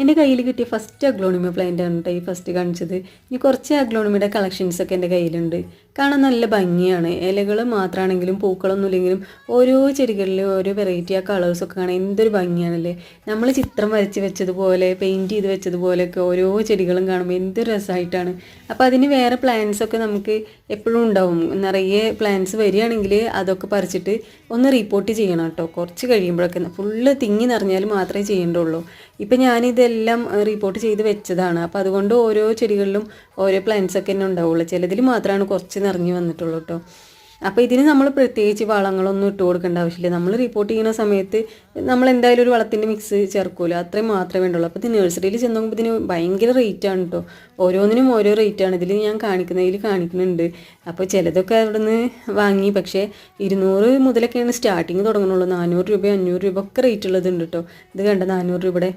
എൻ്റെ കയ്യിൽ കിട്ടിയ ഫസ്റ്റ് അഗ്ലോണിമ പ്ലാന്റ് ആണ് കേട്ടോ ഈ ഫസ്റ്റ് കാണിച്ചത്. ഇനി കുറച്ച് അഗ്ലോണിമയുടെ കളക്ഷൻസൊക്കെ എൻ്റെ കയ്യിലുണ്ട്. കാണാൻ നല്ല ഭംഗിയാണ്. ഇലകൾ മാത്രമാണെങ്കിലും പൂക്കളൊന്നും ഇല്ലെങ്കിലും ഓരോ ചെടികളിലും ഓരോ വെറൈറ്റി ആ കളേഴ്സൊക്കെ കാണാൻ എന്തൊരു ഭംഗിയാണല്ലേ. നമ്മൾ ചിത്രം വരച്ച് വെച്ചതുപോലെ പെയിൻറ്റ് ചെയ്ത് വെച്ചതുപോലെയൊക്കെ ഓരോ ചെടികളും കാണുമ്പോൾ എന്തൊരു രസമായിട്ടാണ്. അപ്പോൾ അതിന് വേറെ പ്ലാന്റ്സൊക്കെ നമുക്ക് എപ്പോഴും ഉണ്ടാവും. നിറയെ പ്ലാന്റ്സ് വരികയാണെങ്കിൽ അതൊക്കെ പറിച്ചിട്ട് ഒന്ന് റിപ്പോർട്ട് ചെയ്യണം കേട്ടോ. കുറച്ച് കഴിയുമ്പോഴൊക്കെ ഫുള്ള് തിങ്ങി നിറഞ്ഞാൽ മാത്രമേ ചെയ്യേണ്ടുള്ളൂ. ഇപ്പം ഞാനിതെല്ലാം റിപ്പോർട്ട് ചെയ്ത് വെച്ചതാണ്. അപ്പോൾ അതുകൊണ്ട് ഓരോ ചെടികളിലും ഓരോ പ്ലാന്റ്സൊക്കെ തന്നെ ഉണ്ടാവുള്ളൂ. ചിലതിൽ മാത്രമാണ് കുറച്ച് നിറഞ്ഞു വന്നിട്ടുള്ളൂ കേട്ടോ. അപ്പോൾ ഇതിന് നമ്മൾ പ്രത്യേകിച്ച് വളങ്ങളൊന്നും ഇട്ട് കൊടുക്കേണ്ട ആവശ്യമില്ല. നമ്മൾ റിപ്പോർട്ട് ചെയ്യുന്ന സമയത്ത് നമ്മൾ എന്തായാലും ഒരു വളത്തിൻ്റെ മിക്സ് ചേർക്കുമല്ലോ, അത്രയും മാത്രമേ വേണ്ടുള്ളൂ. അപ്പോൾ ഇത് നഴ്സറിയിൽ ചെന്ന് നോക്കുമ്പോൾ ഇതിന് ഭയങ്കര റേറ്റാണ് കേട്ടോ. ഓരോന്നിനും ഓരോ റേറ്റാണ്. ഇതിൽ ഞാൻ കാണിക്കുന്നുണ്ട്. അപ്പോൾ ചിലതൊക്കെ അവിടെ നിന്ന് വാങ്ങി. പക്ഷേ 200 മുതലൊക്കെയാണ് സ്റ്റാർട്ടിങ് തുടങ്ങുന്നുള്ളൂ. 400 രൂപ 500 രൂപ ഒക്കെ റേറ്റ് ഉള്ളതുണ്ട് കേട്ടോ. ഇത് കണ്ട 400 രൂപയുടെ